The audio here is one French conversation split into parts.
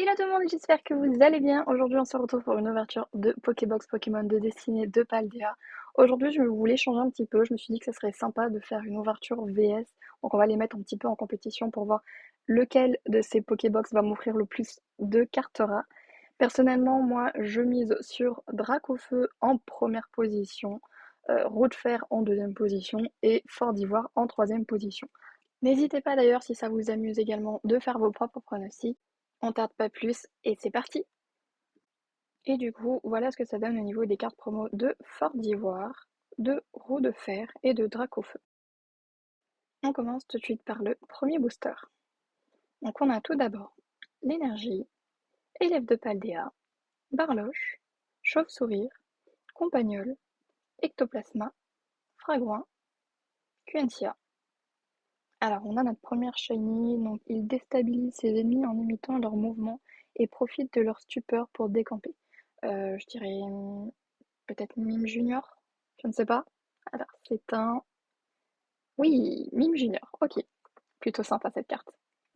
Hello tout le monde, j'espère que vous allez bien. Aujourd'hui, on se retrouve pour une ouverture de Pokébox Pokémon de destinée de Paldea. Aujourd'hui, je voulais changer un petit peu. Je me suis dit que ça serait sympa de faire une ouverture VS. Donc, on va les mettre un petit peu en compétition pour voir lequel de ces Pokébox va m'offrir le plus de cartes rares. Personnellement, moi, je mise sur Dracofeu en première position, Roue de Fer en deuxième position et Fort d'Ivoire en troisième position. N'hésitez pas d'ailleurs, si ça vous amuse également, de faire vos propres pronostics. On tarde pas plus et c'est parti! Et du coup, voilà ce que ça donne au niveau des cartes promo de Fort d'Ivoire, de Roue de Fer et de Dracofeu. On commence tout de suite par le premier booster. Donc on a tout d'abord l'énergie, élève de Paldea, Barloche, chauve-sourire, compagnole, ectoplasma, fragouin, Quentia. Alors on a notre première shiny, donc il déstabilise ses ennemis en imitant leurs mouvements et profite de leur stupeur pour décamper. Je dirais peut-être Mime Junior, je ne sais pas. Alors c'est un... Oui, Mime Junior, ok. Plutôt sympa cette carte.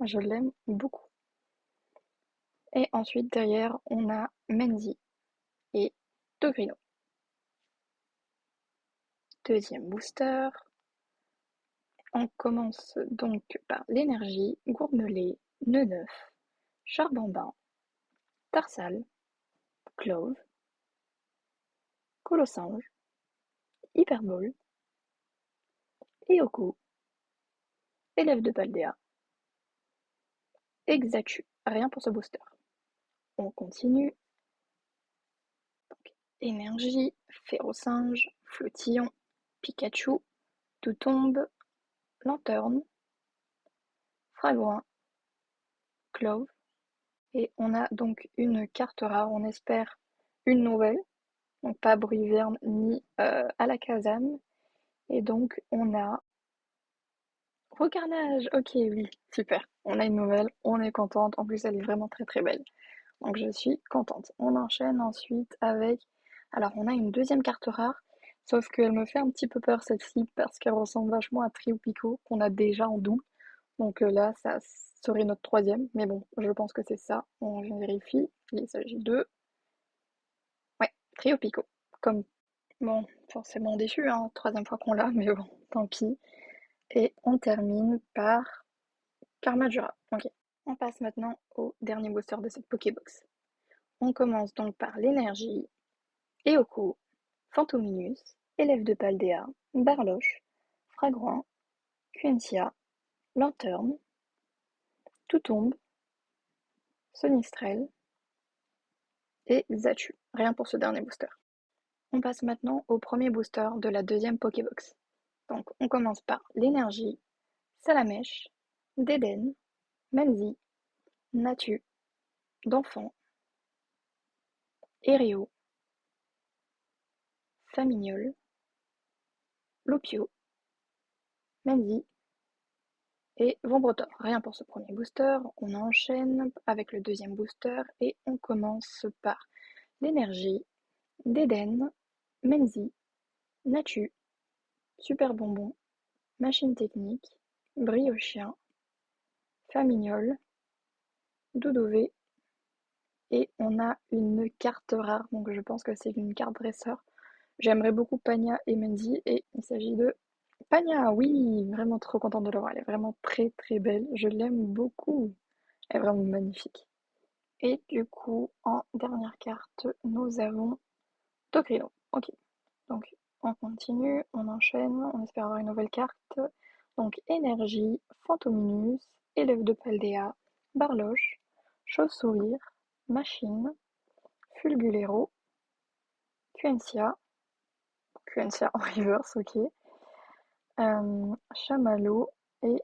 Je l'aime beaucoup. Et ensuite derrière on a Menzi et Togrino. Deuxième booster. On commence donc par l'énergie, Gourmelet, Neuf, Charbambin, Tarsal, Clove, Colossange, Hyperbole, Eoku, élève de Paldea, Exatu. Rien pour ce booster. On continue. Donc, énergie, Férocinge, Flottillon, Pikachu, Toutombe, Lanterne, Fragouin, Clove. Et on a donc une carte rare, on espère une nouvelle. Donc pas Bruyverne ni Alakazam. Et donc on a Recarnage. Ok, oui, super. On a une nouvelle, on est contente. En plus, elle est vraiment très très belle. Donc je suis contente. On enchaîne ensuite avec... Alors on a une deuxième carte rare, sauf qu'elle me fait un petit peu peur celle-ci parce qu'elle ressemble vachement à Triopico qu'on a déjà en double. Donc là, ça serait notre troisième, mais bon, je pense que c'est ça. On vérifie. Il s'agit de... Ouais, Triopico. Comme... Bon, forcément déçu, hein, troisième fois qu'on l'a, mais bon, tant pis. Et on termine par Karmajura. Ok. On passe maintenant au dernier booster de cette Pokébox. On commence donc par l'énergie, Eoku, Fantominus, élève de Paldea, Barloche, Fragouin, Quentia, Lanterne, Toutombe, Sonistrel et Zatu. Rien pour ce dernier booster. On passe maintenant au premier booster de la deuxième Pokébox. Donc on commence par l'énergie, Salamèche, Dédenne, Manzi, Natu, D'Enfant, Erio, Famignol, Lopio, Manzi et Vombrotor. Rien pour ce premier booster. On enchaîne avec le deuxième booster et on commence par l'énergie, Dédenne, Menzi, Natu, Super Bonbon, Machine Technique, Briochien, Famignol, Doudouvé et on a une carte rare, donc je pense que c'est une carte dresseur. J'aimerais beaucoup Pagna et Menzi et il s'agit de Pagna, oui, vraiment trop contente de l'avoir, elle est vraiment très très belle, je l'aime beaucoup, elle est vraiment magnifique. Et du coup, en dernière carte, nous avons Togrino. Ok, donc on continue, on enchaîne, on espère avoir une nouvelle carte. Donc énergie, Fantominus, élève de Paldea, Barloche, Chauve-sourire, Machine, Fulgulero, Quentia, Quentia en reverse, ok, Chamallow et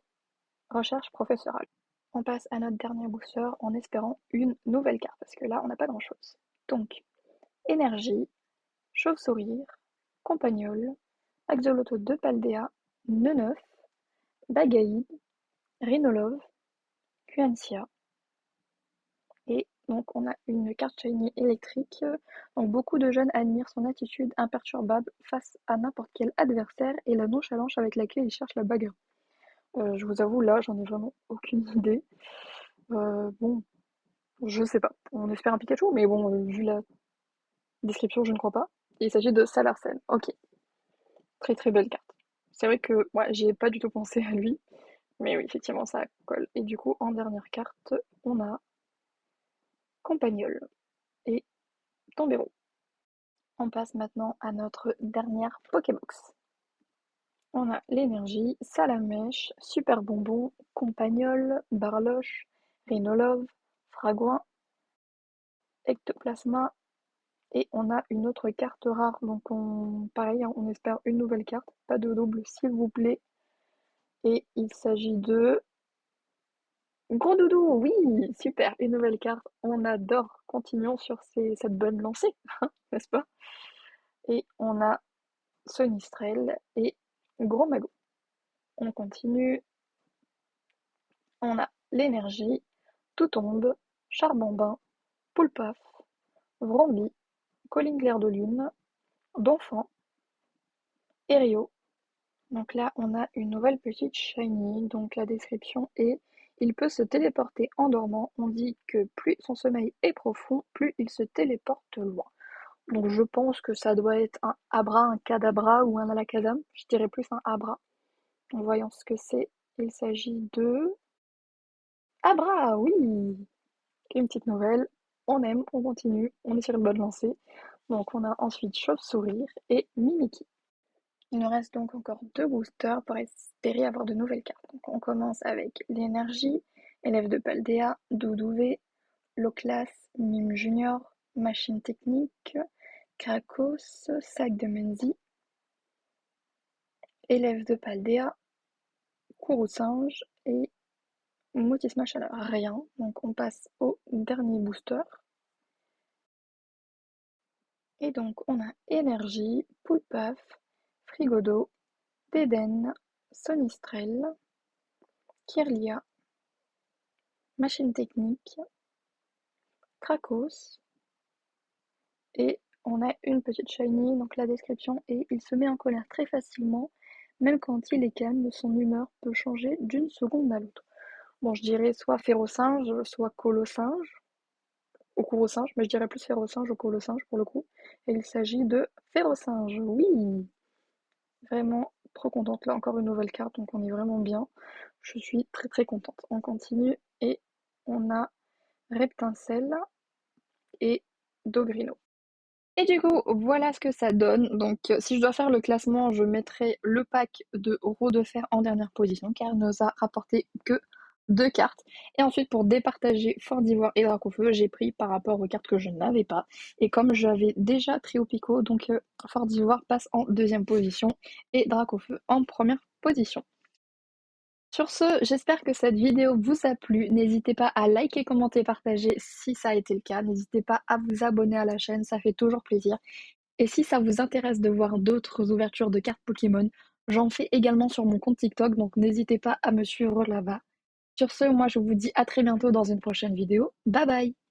Recherche professorale. On passe à notre dernier booster en espérant une nouvelle carte, parce que là on n'a pas grand chose. Donc, énergie, Chauve-sourire, Compagnole, Axolotl de Paldea, Neuf, Bagaïd, Rhinolove, Quentia. Et donc on a une carte shiny électrique. Donc beaucoup de jeunes admirent son attitude imperturbable face à n'importe quel adversaire et la nonchalance avec laquelle il cherche la bagarre. Je vous avoue, là, j'en ai vraiment aucune idée. Bon, Je sais pas. On espère un Pikachu, mais bon, vu la description, je ne crois pas. Il s'agit de Salarsen. Ok, très très belle carte. C'est vrai que ouais, j'y ai pas du tout pensé à lui, mais oui, effectivement, ça colle. Et du coup, en dernière carte, on a Campagnol et Tombero. On passe maintenant à notre dernière Pokébox. On a l'énergie, Salamèche, Super Bonbon, Compagnol, Barloche, Rhinolove, Fragouin, Ectoplasma et on a une autre carte rare. Donc pareil, hein, on espère une nouvelle carte. Pas de double s'il vous plaît. Et il s'agit de Gros Doudou, oui, super, une nouvelle carte. On adore. Continuons sur cette bonne lancée, n'est-ce pas? Et on a Sonistrel et Gros Mago. On continue. On a l'énergie, Toutombe, Charbambin, Poulpaf, Vromby, Colline Clair de Lune, Donphan et Rio. Donc là, on a une nouvelle petite shiny. Donc la description est: il peut se téléporter en dormant. On dit que plus son sommeil est profond, plus il se téléporte loin. Donc je pense que ça doit être un Abra, un Kadabra ou un Alakazam. Je dirais plus un Abra. En voyant ce que c'est, il s'agit de Abra, oui! Une petite nouvelle. On aime, on continue, on est sur une bonne lancée. Donc on a ensuite Chauve-Sourire et Mimikyu. Il nous reste donc encore deux boosters pour espérer avoir de nouvelles cartes. Donc on commence avec l'énergie, élève de Paldea, Doudouvé, Loclas, Mime Junior, Machine Technique, Krakos, Sac de Menzi, élève de Paldea, Kourou-Singe et Motisma Chaleur. Rien. Donc on passe au dernier booster. Et donc on a énergie, Poulpaf, Frigodo, Dédenne, Sonistrel, Kirlia, Machine Technique, Krakos et on a une petite shiny, donc la description est: il se met en colère très facilement, même quand il est calme, son humeur peut changer d'une seconde à l'autre. Bon, je dirais soit Férocinge, soit Colosinge, ou Courrosinge, mais je dirais plus Férocinge ou Colosinge pour le coup. Et il s'agit de Férocinge, oui! Vraiment trop contente, là encore une nouvelle carte, donc on est vraiment bien. Je suis très très contente. On continue et on a Reptincelle et Dogrino. Et du coup, voilà ce que ça donne. Donc, si je dois faire le classement, je mettrai le pack de Roue de Fer en dernière position, car il nous a rapporté que deux cartes. Et ensuite, pour départager Fort d'Ivoire et Dracofeu, j'ai pris par rapport aux cartes que je n'avais pas. Et comme j'avais déjà Trio Pico, donc Fort d'Ivoire passe en deuxième position et Dracofeu en première position. Sur ce, j'espère que cette vidéo vous a plu. N'hésitez pas à liker, commenter, partager si ça a été le cas. N'hésitez pas à vous abonner à la chaîne, ça fait toujours plaisir. Et si ça vous intéresse de voir d'autres ouvertures de cartes Pokémon, j'en fais également sur mon compte TikTok, donc n'hésitez pas à me suivre là-bas. Sur ce, moi je vous dis à très bientôt dans une prochaine vidéo. Bye bye!